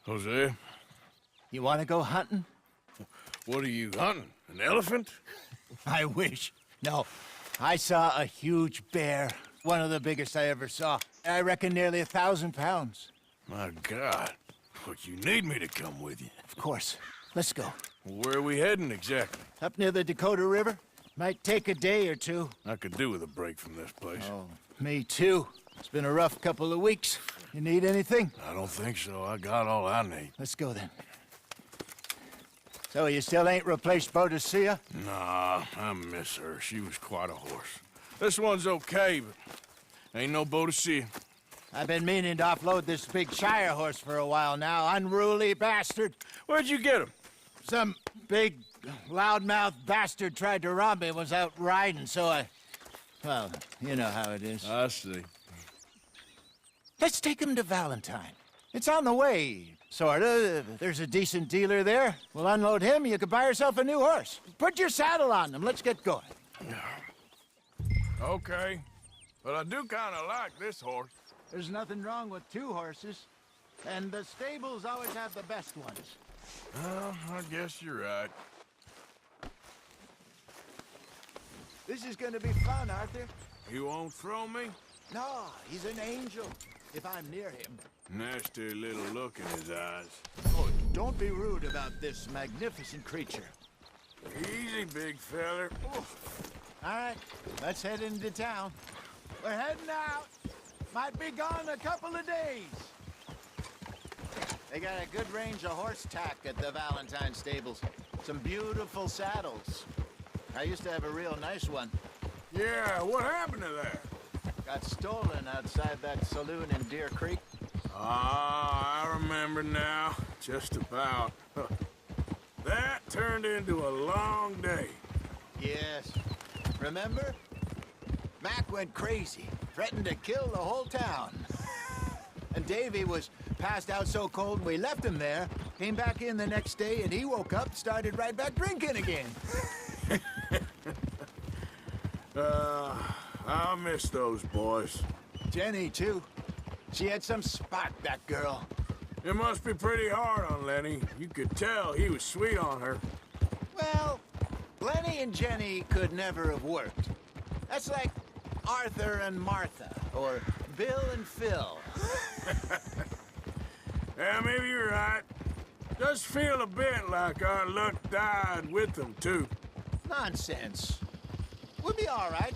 Hosea, You want to go hunting? what are you hunting? An elephant? I wish. No, I saw a huge bear. One of the biggest I ever saw. I reckon nearly 1,000 pounds. My God. But you need me to come with you. Of course. Let's go. Where are we heading exactly? Up near the Dakota River. Might take a day or two. I could do with a break from this place. Oh, me too. It's been a rough couple of weeks. You need anything? I don't think so. I got all I need. Let's go then. So you still ain't replaced Boadicea? Nah, I miss her. She was quite a horse. This one's okay, but ain't no Boadicea. I've been meaning to offload this big Shire horse for a while now. Unruly bastard. Where'd you get him? Some big, loudmouth bastard tried to rob me and was out riding, so I... Well, you know how it is. I see. Let's take him to Valentine. It's on the way, sorta. There's a decent dealer there. We'll unload him, you could buy yourself a new horse. Put your saddle on them, let's get going. Okay. But I do kind of like this horse. There's nothing wrong with two horses. And the stables always have the best ones. Well, I guess you're right. This is gonna be fun, Arthur. You won't throw me? No, he's an angel, if I'm near him. Nasty little look in his eyes. Oh, don't be rude about this magnificent creature. Easy, big feller. All right, let's head into town. We're heading out. Might be gone a couple of days. They got a good range of horse tack at the Valentine stables. Some beautiful saddles. I used to have a real nice one. Yeah, what happened to that? Got stolen outside that saloon in Deer Creek. Ah, I remember now. Just about. That turned into a long day. Yes. Remember? Mac went crazy, threatened to kill the whole town. And Davy was passed out so cold we left him there, came back in the next day, and he woke up, started right back drinking again. I'll miss those boys. Jenny, too. She had some spot, that girl. It must be pretty hard on Lenny. You could tell he was sweet on her. Well, Lenny and Jenny could never have worked. That's like Arthur and Martha, or Bill and Phil. Yeah, maybe you're right. Does feel a bit like our luck died with them, too. Nonsense. We'll be all right.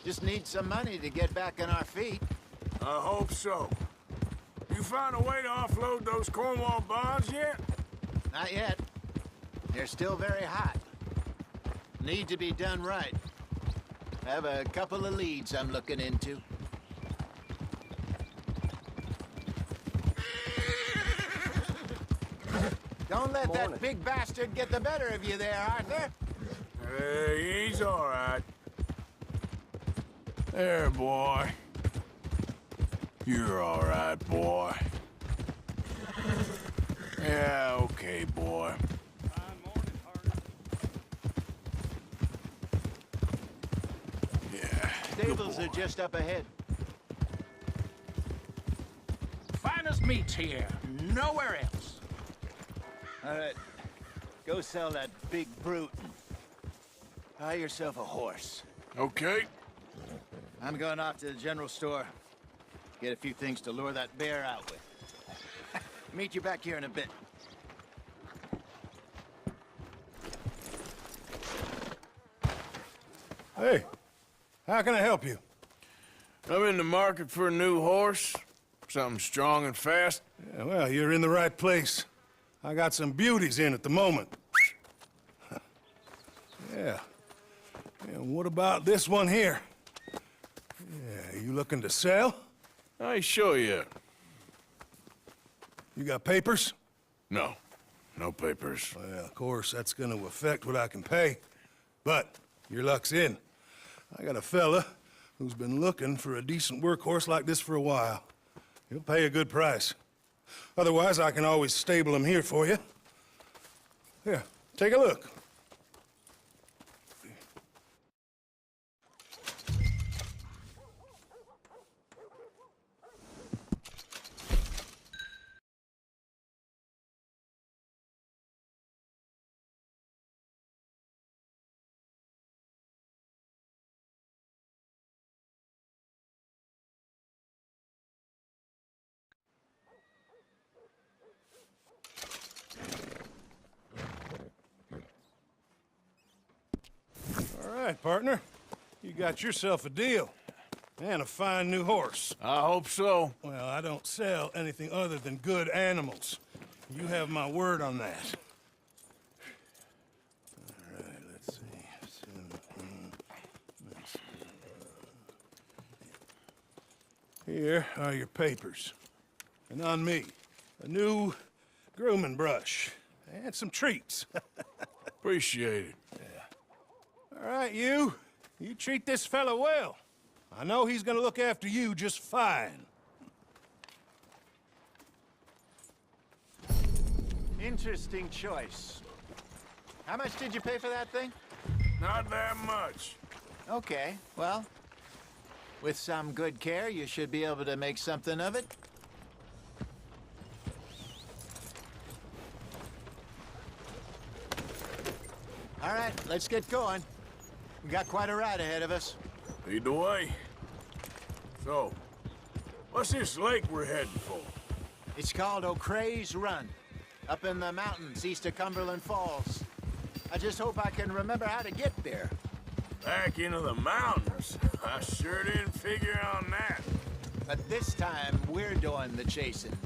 Just need some money to get back on our feet. I hope so. You find a way to offload those Cornwall bonds yet? Not yet. They're still very hot. Need to be done right. Have a couple of leads I'm looking into. Don't let that big bastard get the better of you there, Arthur. Hey, he's all right. There, boy. You're all right, boy. Yeah, okay, boy. Yeah. Stables are just up ahead. Finest meats here, nowhere else. All right, go sell that big brute and buy yourself a horse. Okay. I'm going off to the general store. Get a few things to lure that bear out with. Meet you back here in a bit. Hey, how can I help you? I'm in the market for a new horse. Something strong and fast. Yeah, well, you're in the right place. I got some beauties in at the moment. Yeah. And what about this one here? Yeah, you looking to sell? I ain't sure yet. You got papers? No. No papers. Well, of course, that's gonna affect what I can pay. But your luck's in. I got a fella who's been looking for a decent workhorse like this for a while. He'll pay a good price. Otherwise, I can always stable him here for you. Here, take a look. right, partner. You got yourself a deal. And a fine new horse. I hope so. Well, I don't sell anything other than good animals. You have my word on that. All right, let's see. Here are your papers. And on me, a new grooming brush. And some treats. Appreciate it. All right, you. You treat this fella well. I know he's gonna look after you just fine. Interesting choice. How much did you pay for that thing? Not that much. Okay, well, with some good care, you should be able to make something of it. All right, let's get going. We got quite a ride ahead of us. Lead the way. So, what's this lake we're heading for? It's called O'Creagh's Run, up in the mountains east of Cumberland Falls. I just hope I can remember how to get there. Back into the mountains? I sure didn't figure on that. But this time, we're doing the chasing.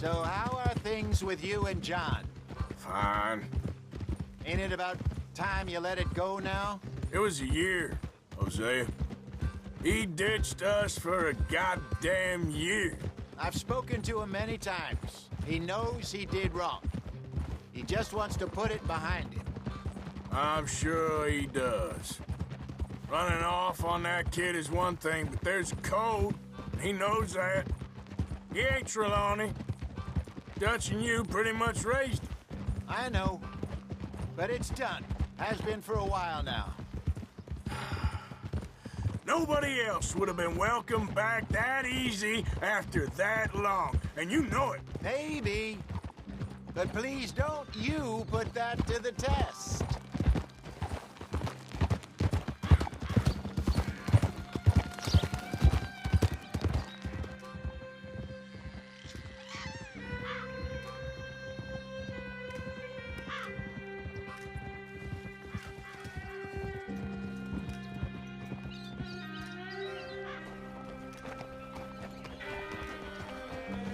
So how are things with you and John? Fine. Ain't it about time you let it go now? It was a year, Hosea. He ditched us for a goddamn year. I've spoken to him many times. He knows he did wrong. He just wants to put it behind him. I'm sure he does. Running off on that kid is one thing, but there's a code. He knows that. He ain't Trelawney. Dutch and you pretty much raised him. I know. But it's done. Has been for a while now. Nobody else would have been welcomed back that easy after that long, and you know it. Maybe. But please don't you put that to the test.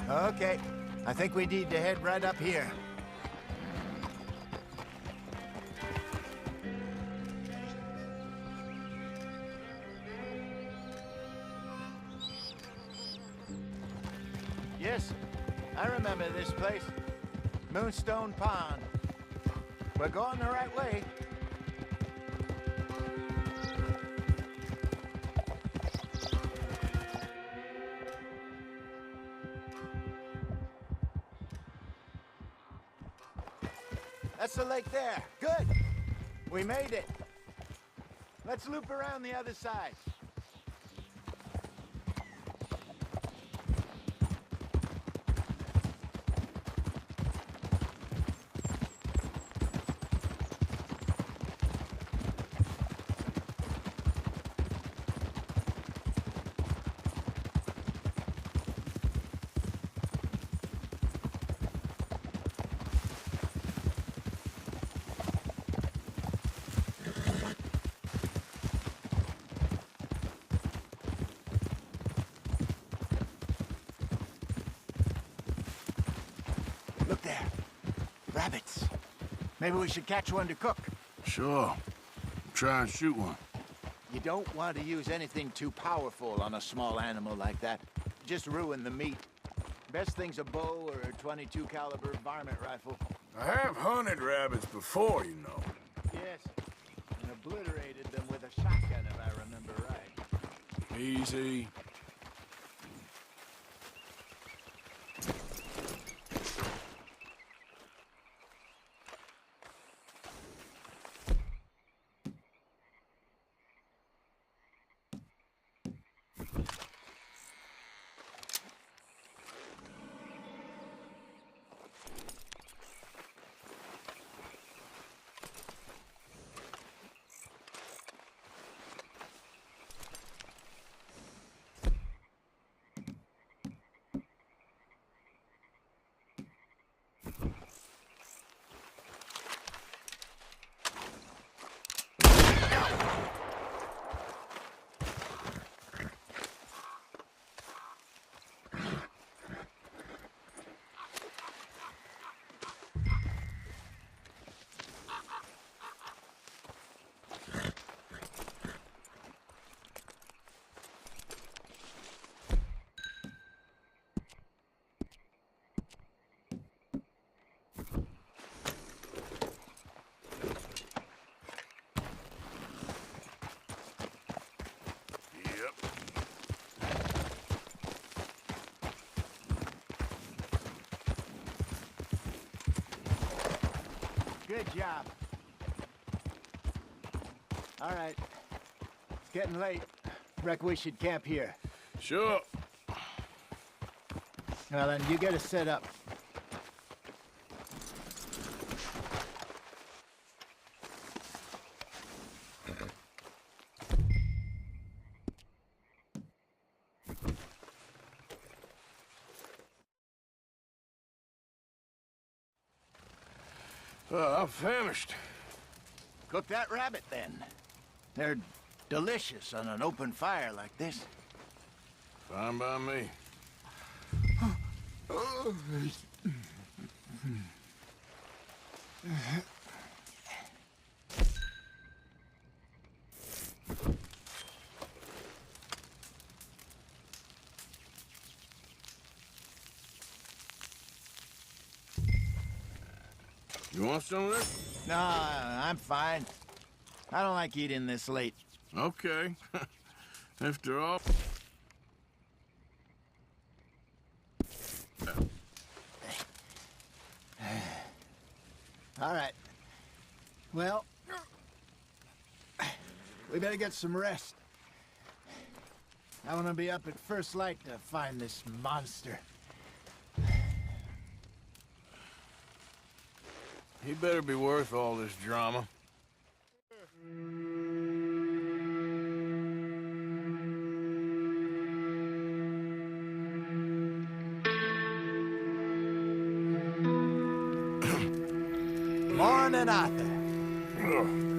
Okay, I think we need to head right up here. Yes, I remember this place. Moonstone Pond. We're going the right way. That's the lake there. Good. We made it. Let's loop around the other side. Look there. Rabbits. Maybe we should catch one to cook. Sure. Try and shoot one. You don't want to use anything too powerful on a small animal like that. Just ruin the meat. Best thing's a bow or a .22 caliber varmint rifle. I have hunted rabbits before, you know. Yes. And obliterated them with a shotgun, if I remember right. Easy. Good job. All right. It's getting late. Reckon we should camp here. Sure. Well, then, you get us set up. I'm famished. Cook that rabbit, then. They're delicious on an open fire like this. Fine by me. You want some of this? No, I'm fine. I don't like eating this late. Okay. After all... All right. Well, we better get some rest. I want to be up at first light to find this monster. He better be worth all this drama. Morning, Arthur.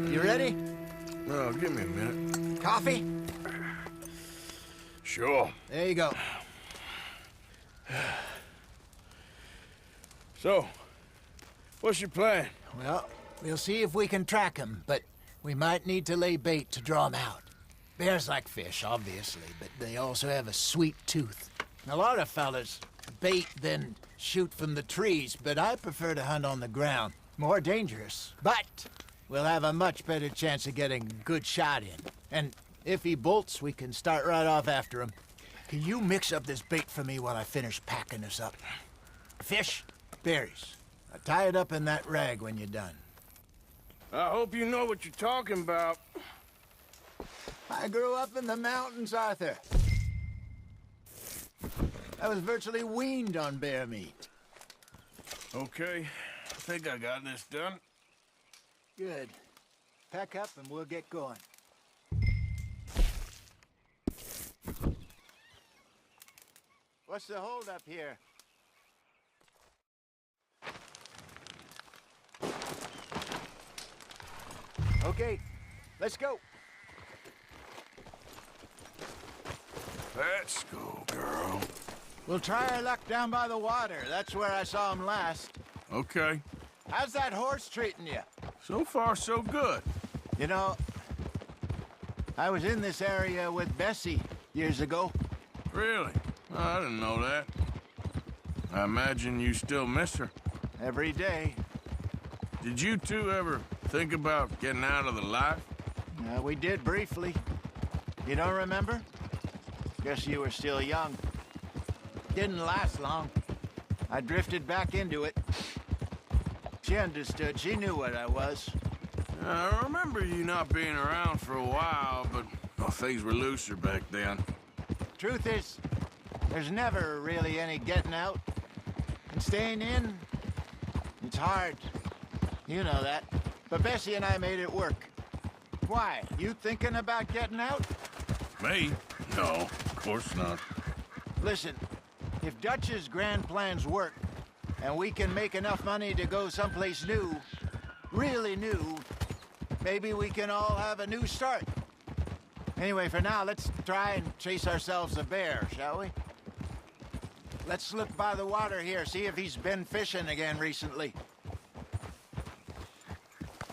You ready? Oh, give me a minute. Coffee? Sure. There you go. So, what's your plan? Well, we'll see if we can track him, but we might need to lay bait to draw him out. Bears like fish, obviously, but they also have a sweet tooth. A lot of fellas bait, then shoot from the trees, but I prefer to hunt on the ground. More dangerous, but we'll have a much better chance of getting a good shot in. And if he bolts, we can start right off after him. Can you mix up this bait for me while I finish packing this up? Fish, berries. Tie it up in that rag when you're done. I hope you know what you're talking about. I grew up in the mountains, Arthur. I was virtually weaned on bear meat. Okay, I think I got this done. Good. Pack up and we'll get going. What's the holdup here? Okay, let's go. Let's go, girl. We'll try our luck down by the water. That's where I saw him last. Okay. How's that horse treating you? So far, so good. You know, I was in this area with Bessie years ago. Really? Oh, I didn't know that. I imagine you still miss her. Every day. Did you two ever think about getting out of the life? We did briefly. You don't remember? Guess you were still young. Didn't last long. I drifted back into it. She understood. She knew what I was. I remember you not being around for a while, but well, things were looser back then. Truth is, there's never really any getting out. And staying in, it's hard. You know that. But Bessie and I made it work. Why? You thinking about getting out? Me? No, of course not. Listen, if Dutch's grand plans work, and we can make enough money to go someplace new, really new, maybe we can all have a new start. Anyway, for now, let's try and chase ourselves a bear, shall we? Let's look by the water here, see if he's been fishing again recently.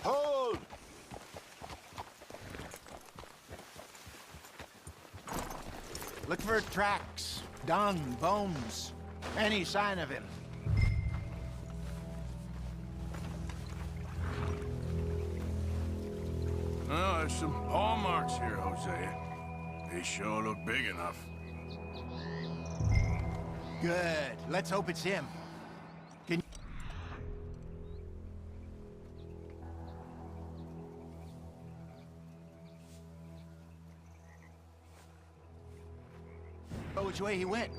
Hold! Look for tracks, dung, bones, any sign of him. Oh, there's some paw marks here, Hosea. They sure look big enough. Good. Let's hope it's him. Can which way he went.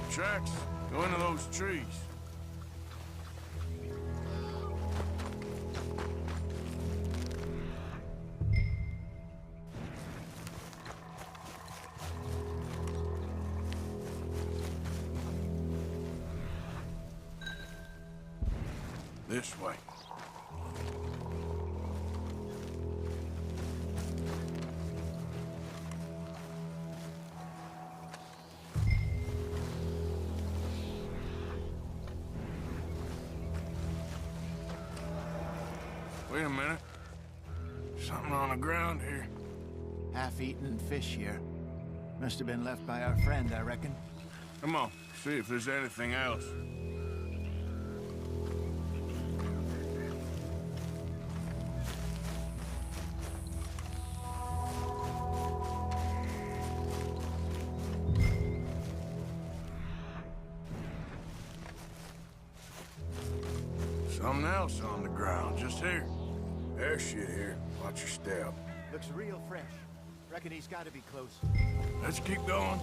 Tracks. Go into those trees. This way. Wait a minute. Something on the ground here. Half-eaten fish here. Must have been left by our friend, I reckon. Come on, see if there's anything else. Something else on the ground, just here. There's shit here. Watch your step. Looks real fresh. Reckon he's got to be close. Let's keep going.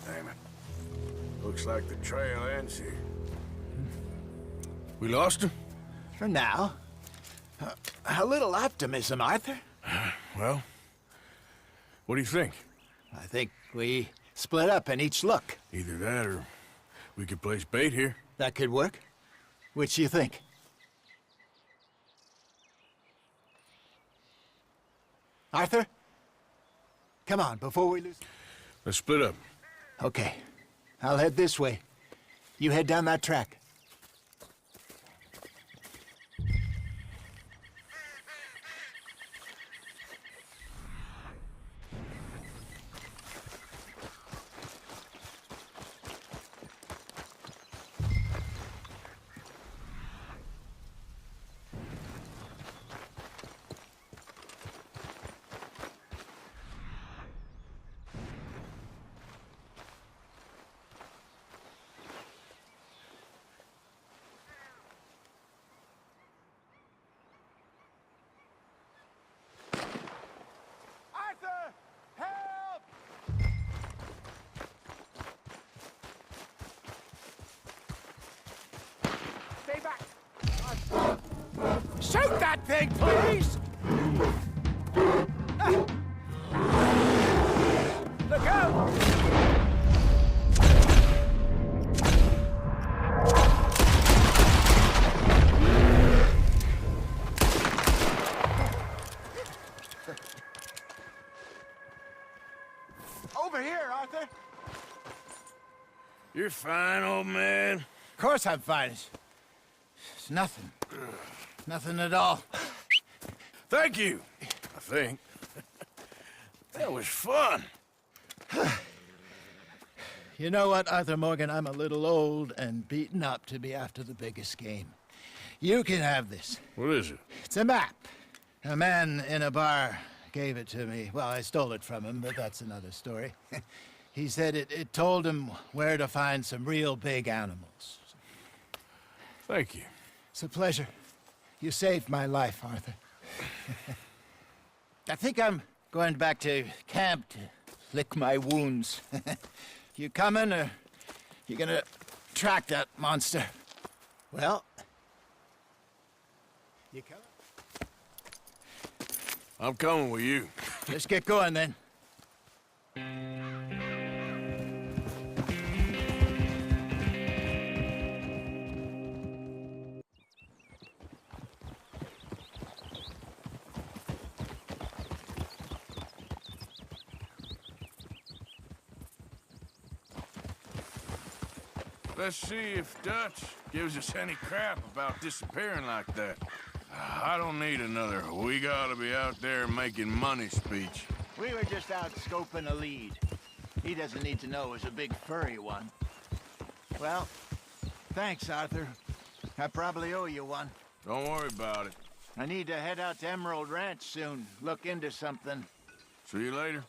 Damn it. Looks like the trail ends here. We lost him? For now. A little optimism, Arthur. Well, what do you think? I think we split up and each look. Either that or we could place bait here. That could work. Which you think? Arthur? Come on, before we lose... Let's split up. Okay. I'll head this way. You head down that track. Shoot that thing, please! Look out! Over here, Arthur. You're fine, old man. Of course I'm fine. It's nothing. Nothing at all. Thank you, I think. That was fun. You know what, Arthur Morgan? I'm a little old and beaten up to be after the biggest game. You can have this. What is it? It's a map. A man in a bar gave it to me. Well, I stole it from him, but that's another story. He said it told him where to find some real big animals. Thank you. It's a pleasure. You saved my life, Arthur. I think I'm going back to camp to lick my wounds. You coming, or you gonna track that monster? Well, you coming? I'm coming with you. Let's get going, then. Let's see if Dutch gives us any crap about disappearing like that. I don't need another "we gotta be out there making money" speech. We were just out scoping a lead. He doesn't need to know it was a big furry one. Well, thanks, Arthur. I probably owe you one. Don't worry about it. I need to head out to Emerald Ranch soon, look into something. See you later.